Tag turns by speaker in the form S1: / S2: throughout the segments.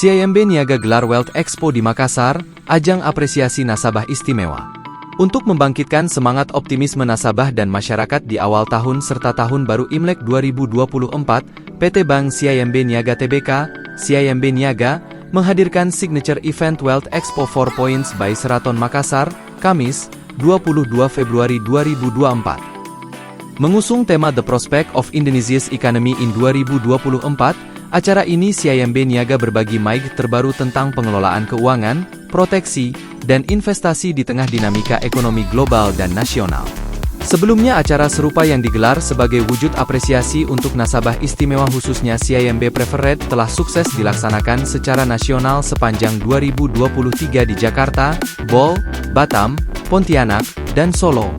S1: CIMB Niaga gelar Wealth Expo di Makassar, ajang apresiasi nasabah istimewa. Untuk membangkitkan semangat optimisme nasabah dan masyarakat di awal tahun serta tahun baru Imlek 2024, PT Bank CIMB Niaga Tbk, CIMB Niaga, menghadirkan signature event Wealth Expo 4 Points by Sheraton Makassar, Kamis, 22 Februari 2024. Mengusung tema The Prospect of Indonesia's Economy in 2024, acara ini CIMB Niaga berbagi mic terbaru tentang pengelolaan keuangan, proteksi, dan investasi di tengah dinamika ekonomi global dan nasional. Sebelumnya acara serupa yang digelar sebagai wujud apresiasi untuk nasabah istimewa khususnya CIMB Preferred telah sukses dilaksanakan secara nasional sepanjang 2023 di Jakarta, Bol, Batam, Pontianak, dan Solo.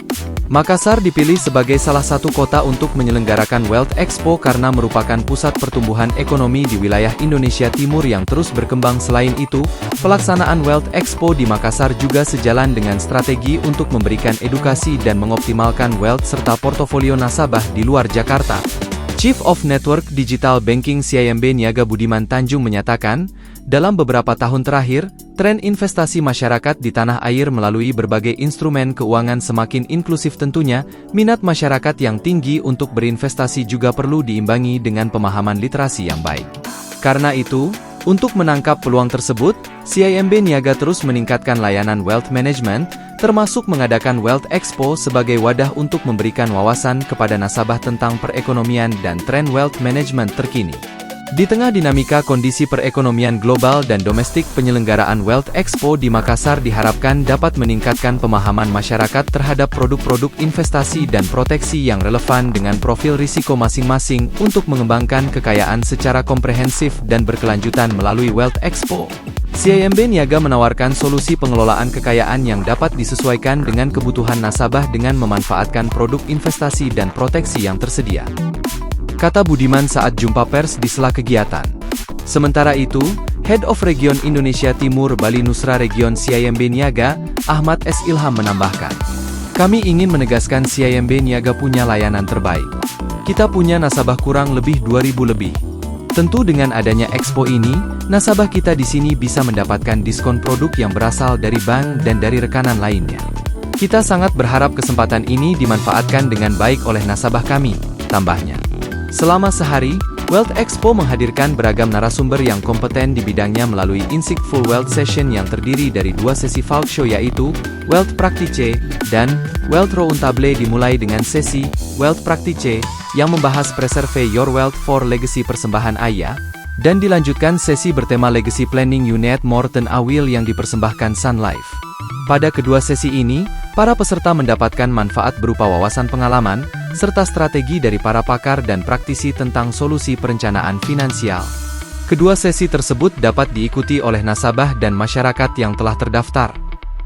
S1: Makassar dipilih sebagai salah satu kota untuk menyelenggarakan Wealth Expo karena merupakan pusat pertumbuhan ekonomi di wilayah Indonesia Timur yang terus berkembang. Selain itu, pelaksanaan Wealth Expo di Makassar juga sejalan dengan strategi untuk memberikan edukasi dan mengoptimalkan wealth serta portofolio nasabah di luar Jakarta. Chief of Network Digital Banking CIMB Niaga Budiman Tanjung menyatakan, dalam beberapa tahun terakhir, tren investasi masyarakat di tanah air melalui berbagai instrumen keuangan semakin inklusif. Tentunya, minat masyarakat yang tinggi untuk berinvestasi juga perlu diimbangi dengan pemahaman literasi yang baik. Karena itu, untuk menangkap peluang tersebut, CIMB Niaga terus meningkatkan layanan wealth management, termasuk mengadakan Wealth Expo sebagai wadah untuk memberikan wawasan kepada nasabah tentang perekonomian dan tren wealth management terkini. Di tengah dinamika kondisi perekonomian global dan domestik, penyelenggaraan Wealth Expo di Makassar diharapkan dapat meningkatkan pemahaman masyarakat terhadap produk-produk investasi dan proteksi yang relevan dengan profil risiko masing-masing untuk mengembangkan kekayaan secara komprehensif dan berkelanjutan melalui Wealth Expo. CIMB Niaga menawarkan solusi pengelolaan kekayaan yang dapat disesuaikan dengan kebutuhan nasabah dengan memanfaatkan produk investasi dan proteksi yang tersedia, kata Budiman saat jumpa pers di sela kegiatan. Sementara itu, Head of Region Indonesia Timur Bali Nusra Region CIMB Niaga, Ahmad S. Ilham menambahkan, kami ingin menegaskan CIMB Niaga punya layanan terbaik. Kita punya nasabah kurang lebih 2.000 lebih. Tentu dengan adanya expo ini, nasabah kita di sini bisa mendapatkan diskon produk yang berasal dari bank dan dari rekanan lainnya. Kita sangat berharap kesempatan ini dimanfaatkan dengan baik oleh nasabah kami, tambahnya. Selama sehari, Wealth Expo menghadirkan beragam narasumber yang kompeten di bidangnya melalui Insightful Wealth Session yang terdiri dari 2 sesi Falk Show yaitu Wealth Practice dan Wealth Roundtable. Dimulai dengan sesi Wealth Practice yang membahas Preserve Your Wealth for Legacy persembahan Ayah, dan dilanjutkan sesi bertema Legacy Planning Unit Morton Awil yang dipersembahkan Sun Life. Pada kedua sesi ini, para peserta mendapatkan manfaat berupa wawasan pengalaman, serta strategi dari para pakar dan praktisi tentang solusi perencanaan finansial. Kedua sesi tersebut dapat diikuti oleh nasabah dan masyarakat yang telah terdaftar.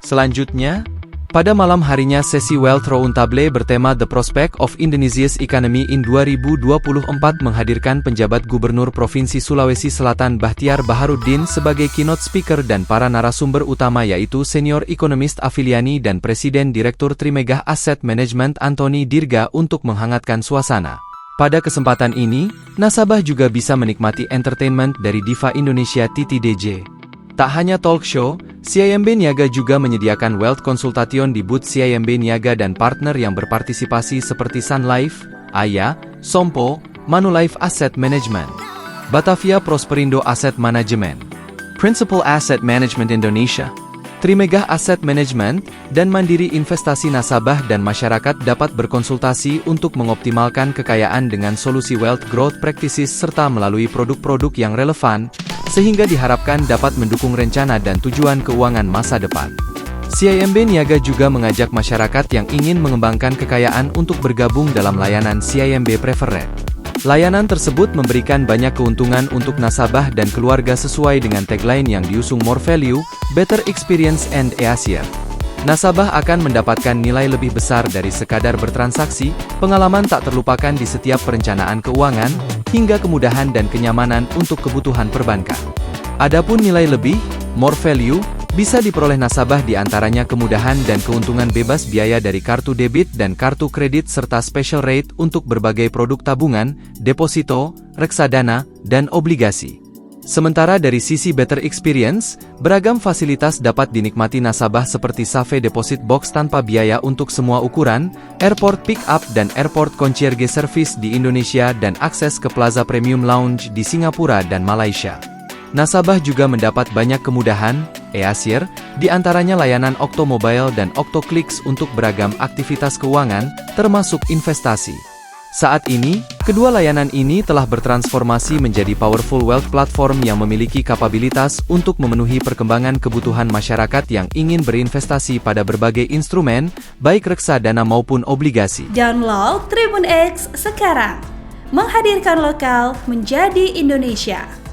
S1: Selanjutnya, pada malam harinya sesi Wealth Roundtable bertema The Prospect of Indonesia's Economy in 2024 menghadirkan penjabat Gubernur Provinsi Sulawesi Selatan Bahtiar Baharudin sebagai keynote speaker dan para narasumber utama yaitu Senior Economist Afiliani dan Presiden Direktur Trimegah Asset Management Antoni Dirga untuk menghangatkan suasana. Pada kesempatan ini, nasabah juga bisa menikmati entertainment dari diva Indonesia Titi DJ. Tak hanya talk show, CIMB Niaga juga menyediakan Wealth Consultation di booth CIMB Niaga dan partner yang berpartisipasi seperti Sun Life, Ayah, Sompo, Manulife Asset Management, Batavia Prosperindo Asset Management, Principal Asset Management Indonesia, Trimegah Asset Management, dan Mandiri Investasi. Nasabah dan masyarakat dapat berkonsultasi untuk mengoptimalkan kekayaan dengan solusi wealth growth practices serta melalui produk-produk yang relevan, sehingga diharapkan dapat mendukung rencana dan tujuan keuangan masa depan. CIMB Niaga juga mengajak masyarakat yang ingin mengembangkan kekayaan untuk bergabung dalam layanan CIMB Preferred. Layanan tersebut memberikan banyak keuntungan untuk nasabah dan keluarga sesuai dengan tagline yang diusung More Value, Better Experience and Easier. Nasabah akan mendapatkan nilai lebih besar dari sekadar bertransaksi, pengalaman tak terlupakan di setiap perencanaan keuangan, hingga kemudahan dan kenyamanan untuk kebutuhan perbankan. Adapun nilai lebih, More Value, bisa diperoleh nasabah di antaranya kemudahan dan keuntungan bebas biaya dari kartu debit dan kartu kredit serta special rate untuk berbagai produk tabungan, deposito, reksadana, dan obligasi. Sementara dari sisi better experience, beragam fasilitas dapat dinikmati nasabah seperti Save Deposit Box tanpa biaya untuk semua ukuran, Airport Pick-up dan Airport Concierge Service di Indonesia dan akses ke Plaza Premium Lounge di Singapura dan Malaysia. Nasabah juga mendapat banyak kemudahan, e-Asyir, di antaranya layanan Okto Mobile dan Okto Clicks untuk beragam aktivitas keuangan, termasuk investasi. Saat ini, kedua layanan ini telah bertransformasi menjadi powerful wealth platform yang memiliki kapabilitas untuk memenuhi perkembangan kebutuhan masyarakat yang ingin berinvestasi pada berbagai instrumen, baik reksadana maupun obligasi.
S2: Download Tribun X sekarang, menghadirkan lokal menjadi Indonesia.